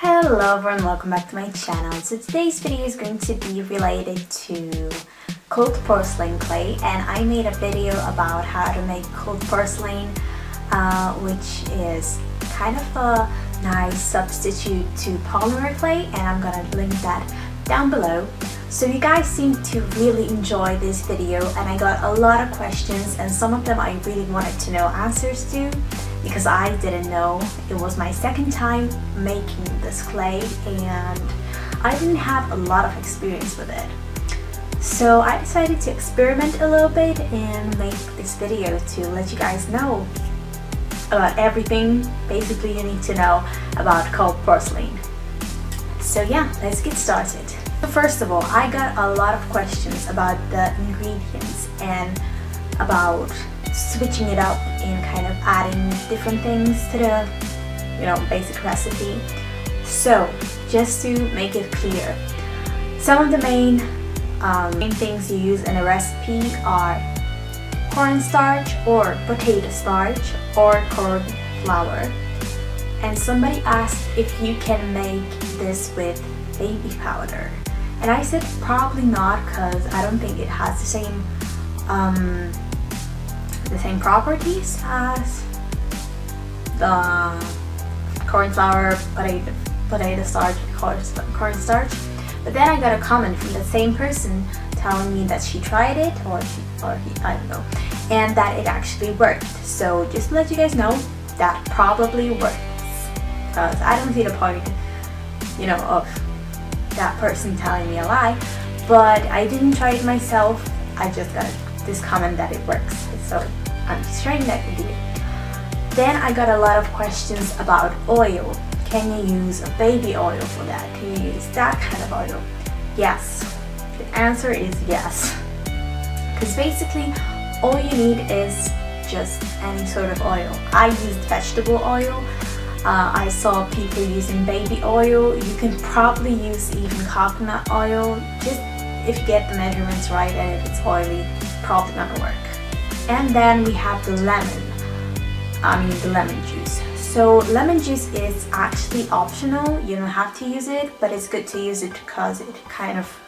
Hello everyone, welcome back to my channel. So today's video is going to be related to cold porcelain clay, and I made a video about how to make cold porcelain, which is kind of a nice substitute to polymer clay, and I'm gonna link that down below. So you guys seem to really enjoy this video, and I got a lot of questions, and some of them I really wanted to know answers to because I didn't know. It was my second time making this clay and I didn't have a lot of experience with it. So I decided to experiment a little bit and make this video to let you guys know about everything basically you need to know about cold porcelain. So yeah, let's get started. First of all, I got a lot of questions about the ingredients and about switching it up and kind of adding different things to the basic recipe. So just to make it clear, some of the main things you use in a recipe are cornstarch or potato starch or corn flour. And somebody asked if you can make this with baby powder, and I said probably not, because I don't think it has the same properties as the corn flour, potato starch, cornstarch. But then I got a comment from the same person telling me that she tried it, or he, I don't know, and that it actually worked. So just to let you guys know, that probably works, because I don't see the point, of that person telling me a lie. But I didn't try it myself. I just got this comment that it works, so I'm just sharing that with you. Then I got a lot of questions about oil. Can you use a baby oil for that? Can you use that kind of oil? Yes. The answer is yes. Because basically all you need is just any sort of oil. I used vegetable oil. I saw people using baby oil. You can probably use even coconut oil. Just if you get the measurements right, and if it's oily, probably gonna work. And then we have the lemon juice. So lemon juice is actually optional. You don't have to use it, but it's good to use it because it kind of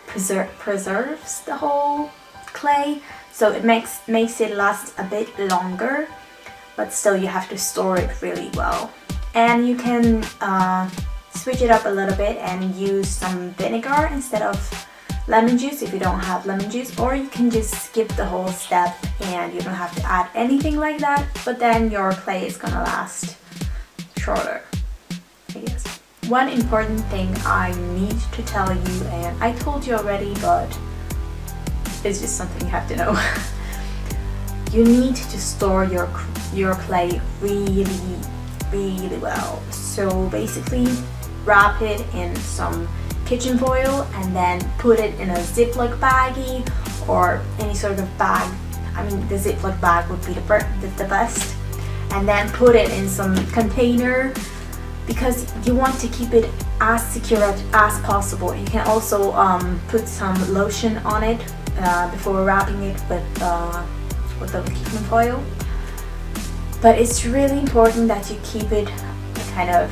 preserves the whole clay. So it makes it last a bit longer, but still you have to store it really well. And you can switch it up a little bit and use some vinegar instead of lemon juice if you don't have lemon juice, or you can just skip the whole step and you don't have to add anything like that, but then your clay is gonna last shorter, I guess. One important thing I need to tell you, and I told you already, but it's just something you have to know. You need to store your clay really well. So basically wrap it in some kitchen foil and then put it in a Ziploc baggie or any sort of bag. I mean, the Ziploc bag would be the best. And then put it in some container, because you want to keep it as secure as possible. You can also put some lotion on it before wrapping it with the kitchen foil. But it's really important that you keep it kind of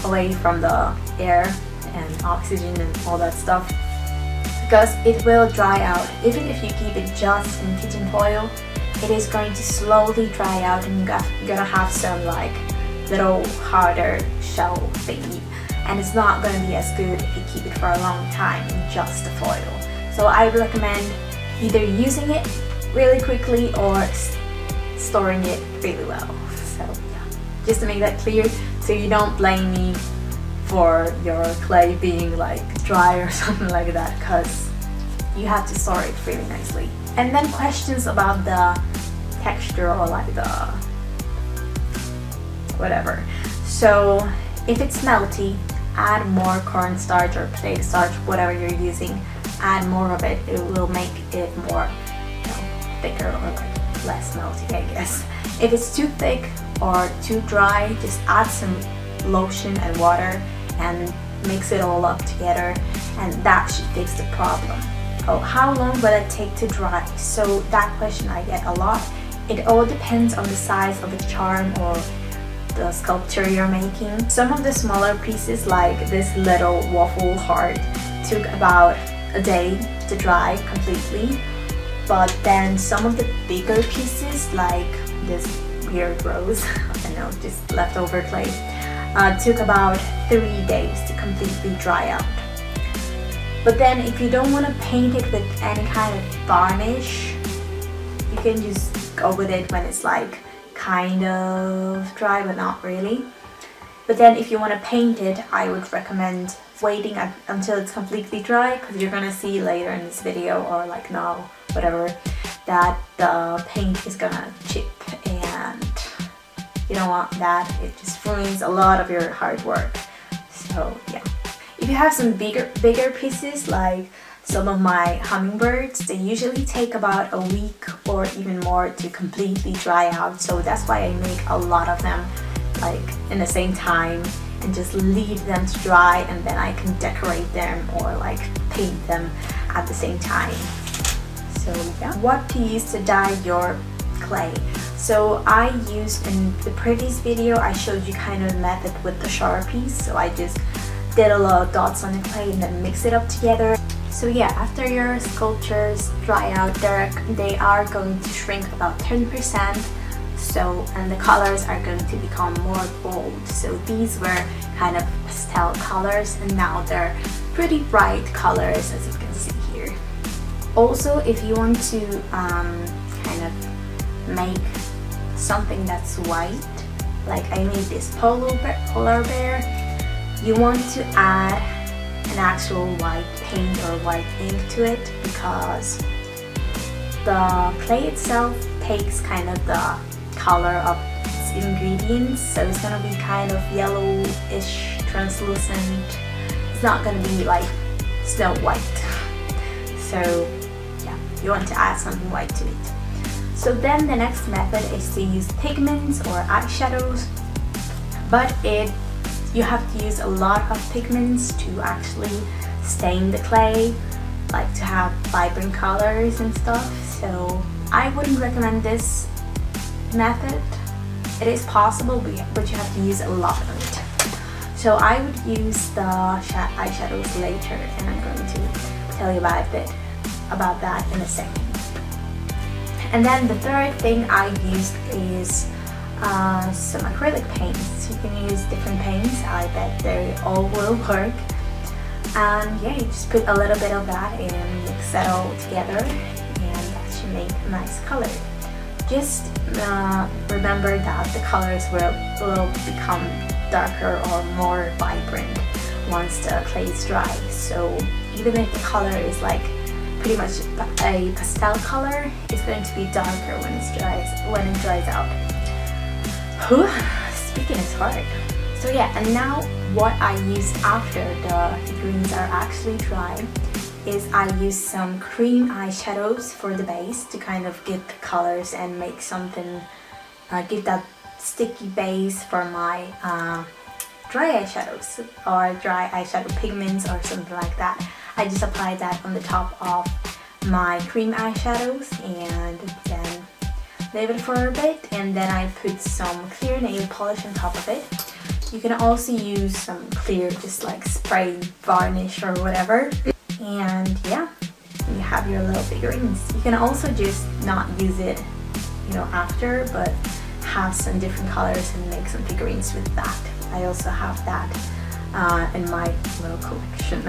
away from the air and oxygen and all that stuff, because it will dry out. Even if you keep it just in kitchen foil, it is going to slowly dry out, and you're gonna have some like little harder shell thingy, and it's not gonna be as good if you keep it for a long time in just the foil. So I would recommend either using it really quickly or storing it really well. So yeah, just to make that clear, so you don't blame me for your clay being like dry or something like that, because you have to store it really nicely. And then questions about the texture, or like the whatever. So if it's melty, add more cornstarch or potato starch, whatever you're using. Add more of it. It will make it more thicker, or like less melty, I guess. If it's too thick or too dry, just add some lotion and water and mix it all up together, and that should fix the problem. Oh, how long will it take to dry? So that question I get a lot. It all depends on the size of the charm or the sculpture you're making. Some of the smaller pieces, like this little waffle heart, took about a day to dry completely, but then some of the bigger pieces, like this weird rose, I don't know, just leftover clay, took about 3 days to completely dry out. But then if you don't want to paint it with any kind of varnish, you can just go with it when it's like kind of dry but not really. But then if you want to paint it, I would recommend waiting until it's completely dry, because you're gonna see later in this video, or like now, whatever, that the paint is gonna chip, and you don't want that. It just ruins a lot of your hard work. So yeah, if you have some bigger pieces, like some of my hummingbirds, they usually take about a week or even more to completely dry out. So that's why I make a lot of them like in the same time and just leave them to dry, and then I can decorate them or like paint them at the same time. So yeah, what to use to dye your clay. So I used, in the previous video I showed you kind of method with the Sharpies, so I just did a lot of dots on the clay and then mix it up together. So yeah, after your sculptures dry out, they are going to shrink about 10%. So, and the colors are going to become more bold. So these were kind of pastel colors, and now they're pretty bright colors, as you can see here. Also, if you want to kind of make something that's white, like I made this polar bear, you want to add an actual white paint or white ink to it, because the clay itself takes kind of the color of its ingredients, so it's gonna be kind of yellowish, translucent. It's not gonna be like Snow White. So yeah, you want to add something white to it. So then the next method is to use pigments or eyeshadows, but you have to use a lot of pigments to actually stain the clay, like to have vibrant colors and stuff. So I wouldn't recommend this method. It is possible, but you have to use a lot of it. So I would use the eyeshadows later, and I'm going to tell you about that in a second. And then the third thing I used is some acrylic paints. You can use different paints. I bet they all will work. And yeah, you just put a little bit of that and mix that all together, and that should make a nice color. Just remember that the colors will become darker or more vibrant once the clay is dry. So even if the color is like pretty much a pastel color, it's going to be darker when it dries out. Whew, speaking is hard. So yeah, and now what I use after the figurines are actually dry is I use some cream eyeshadows for the base to kind of give the colors and make something, give that sticky base for my dry eyeshadows or dry eyeshadow pigments or something like that. I just apply that on the top of my cream eyeshadows and then leave it for a bit, and then I put some clear nail polish on top of it. You can also use some clear, just like spray varnish or whatever. And yeah, you have your little figurines. You can also just not use it, you know, after, but have some different colors and make some figurines with that. I also have that in my little collection.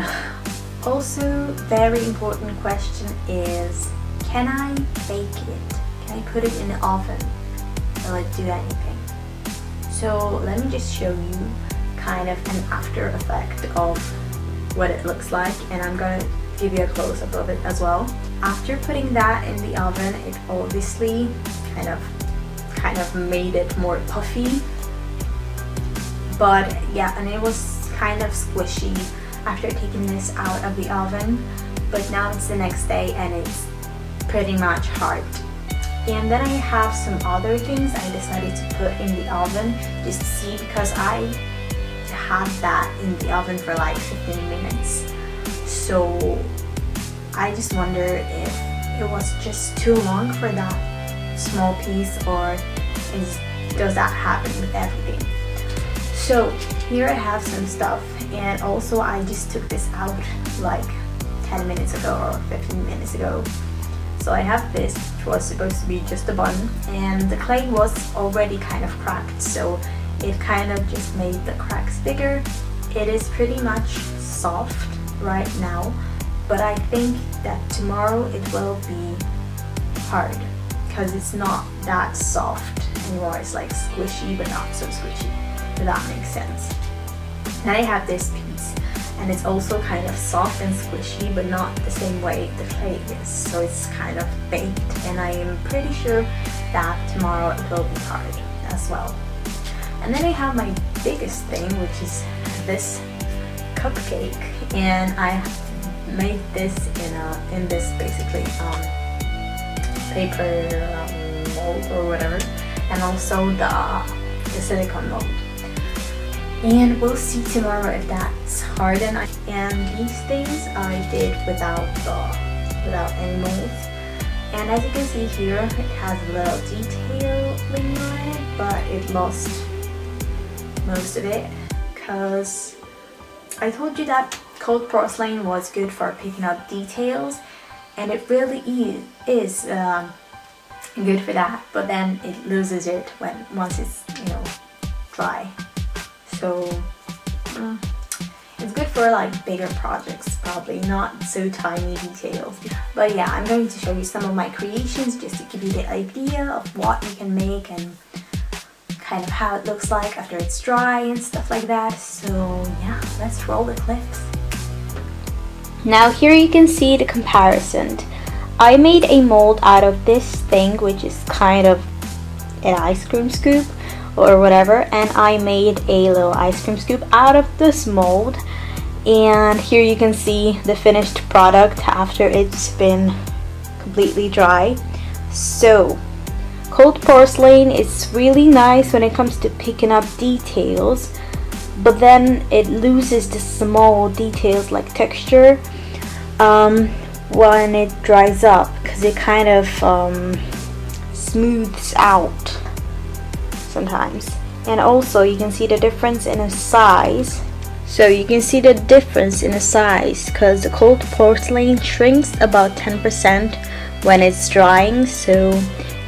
Also, very important question is, can I bake it? Can I put it in the oven? Will it do anything? So let me just show you kind of an after effect of what it looks like, and I'm gonna give you a close-up of it as well. After putting that in the oven, it obviously kind of made it more puffy, but yeah, and it was kind of squishy after taking this out of the oven, but now it's the next day and it's pretty much hard. And then I have some other things I decided to put in the oven just to see, because I had that in the oven for like 15 minutes. So I just wonder if it was just too long for that small piece, or does that happen with everything? So here I have some stuff, and also I just took this out like 10 minutes ago or 15 minutes ago. So I have this, which was supposed to be just a bun, and the clay was already kind of cracked, so it kind of just made the cracks bigger. It is pretty much soft right now, but I think that tomorrow it will be hard because it's not that soft anymore. It's like squishy but not so squishy, if that makes sense. Then I have this piece, and it's also kind of soft and squishy but not the same way the clay is, so it's kind of baked, and I am pretty sure that tomorrow it will be hard as well. And then I have my biggest thing, which is this cupcake, and I made this in this basically paper mold or whatever, and also the silicone mold. And we'll see tomorrow if that's hard. And these things I did without any molds. And as you can see here, it has a little detailing on it, but it lost most of it because I told you that cold porcelain was good for picking up details, and it really is good for that, but then it loses it once it's, you know, dry. So it's good for like bigger projects, probably not so tiny details. But yeah, I'm going to show you some of my creations just to give you the idea of what you can make and kind of how it looks like after it's dry and stuff like that. So yeah, let's roll the clips. Now here you can see the comparison. I made a mold out of this thing, which is kind of an ice cream scoop or whatever, and I made a little ice cream scoop out of this mold. And here you can see the finished product after it's been completely dry. So cold porcelain is really nice when it comes to picking up details, but then it loses the small details like texture when it dries up, because it kind of smooths out sometimes. And also you can see the difference in the size. So you can see the difference in the size because the cold porcelain shrinks about 10% when it's drying, so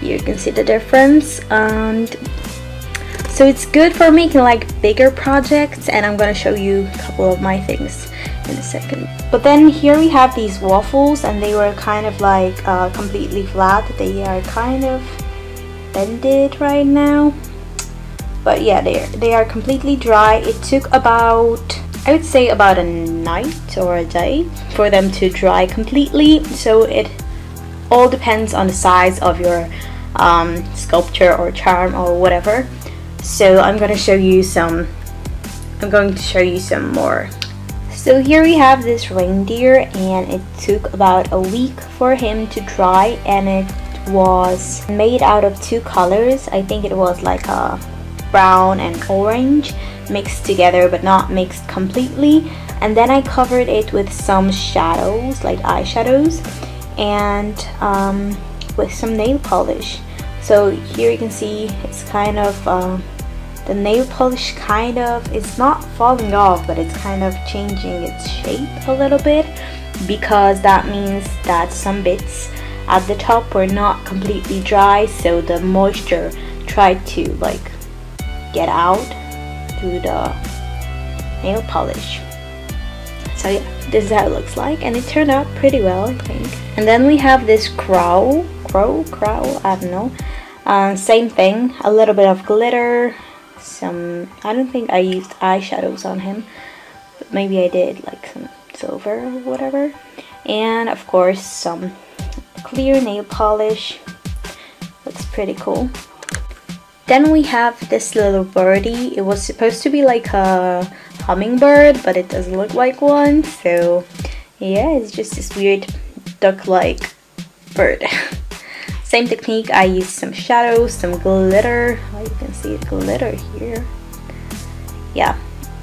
you can see the difference. And so it's good for making like bigger projects, and I'm gonna show you a couple of my things in a second. But then here we have these waffles, and they were kind of like completely flat. They are kind of bended right now, but yeah, they are completely dry. It took about, I would say, about a night or a day for them to dry completely. So it all depends on the size of your sculpture or charm or whatever. So I'm going to show you some more. So here we have this reindeer, and it took about a week for him to dry, and it was made out of two colors. I think it was like a brown and orange mixed together, but not mixed completely. And then I covered it with some shadows, like eyeshadows, and with some nail polish. So here you can see it's kind of the nail polish kind of, it's not falling off, but it's kind of changing its shape a little bit, because that means that some bits at the top were not completely dry, so the moisture tried to like get out through the nail polish. So yeah, this is how it looks like, and it turned out pretty well, I think. And then we have this crow, I don't know. Same thing, a little bit of glitter, I don't think I used eyeshadows on him, but maybe I did, like some silver or whatever. And of course some clear nail polish. Looks pretty cool. Then we have this little birdie. It was supposed to be like a hummingbird, but it doesn't look like one. So yeah, it's just this weird duck-like bird. Same technique, I used some shadows, some glitter. Oh, you can see the glitter here. Yeah,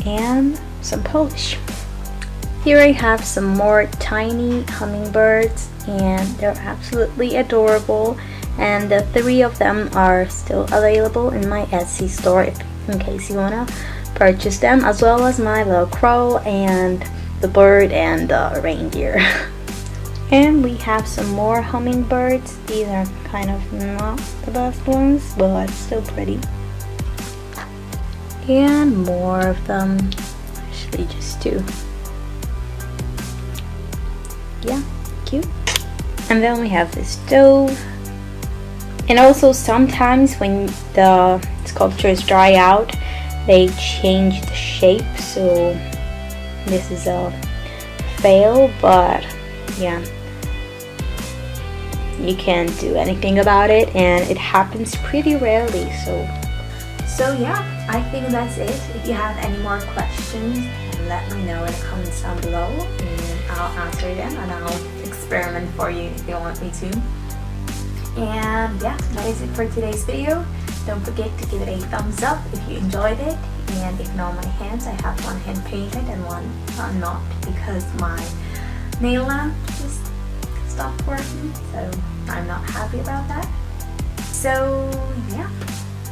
and some polish. Here I have some more tiny hummingbirds, and they're absolutely adorable. And the 3 of them are still available in my Etsy store in case you wanna purchase them, as well as my little crow and the bird and the reindeer. And we have some more hummingbirds. These are kind of not the best ones, but still pretty. And more of them, actually just 2. Yeah, cute. And then we have this dove. And also sometimes when the sculptures dry out, they change the shape, so this is a fail, but yeah, you can't do anything about it, and it happens pretty rarely. So yeah, I think that's it. If you have any more questions, let me know in the comments down below, and I'll answer them, and I'll experiment for you if you want me to. And yeah, that is it for today's video. Don't forget to give it a thumbs up if you enjoyed it, and ignore my hands. I have one hand painted and one not, because my nail lamp just stopped working, so I'm not happy about that. So yeah,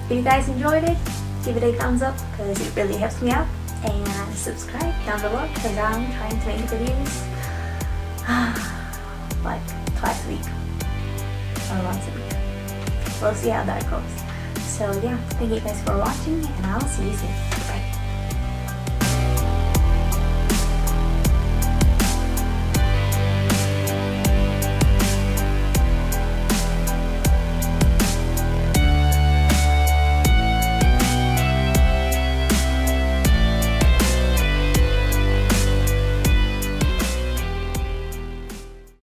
if you guys enjoyed it, give it a thumbs up because it really helps me out, and subscribe down below because I'm trying to make videos like twice a week or once a week. We'll see how that goes. So yeah, thank you guys for watching, and I'll see you soon.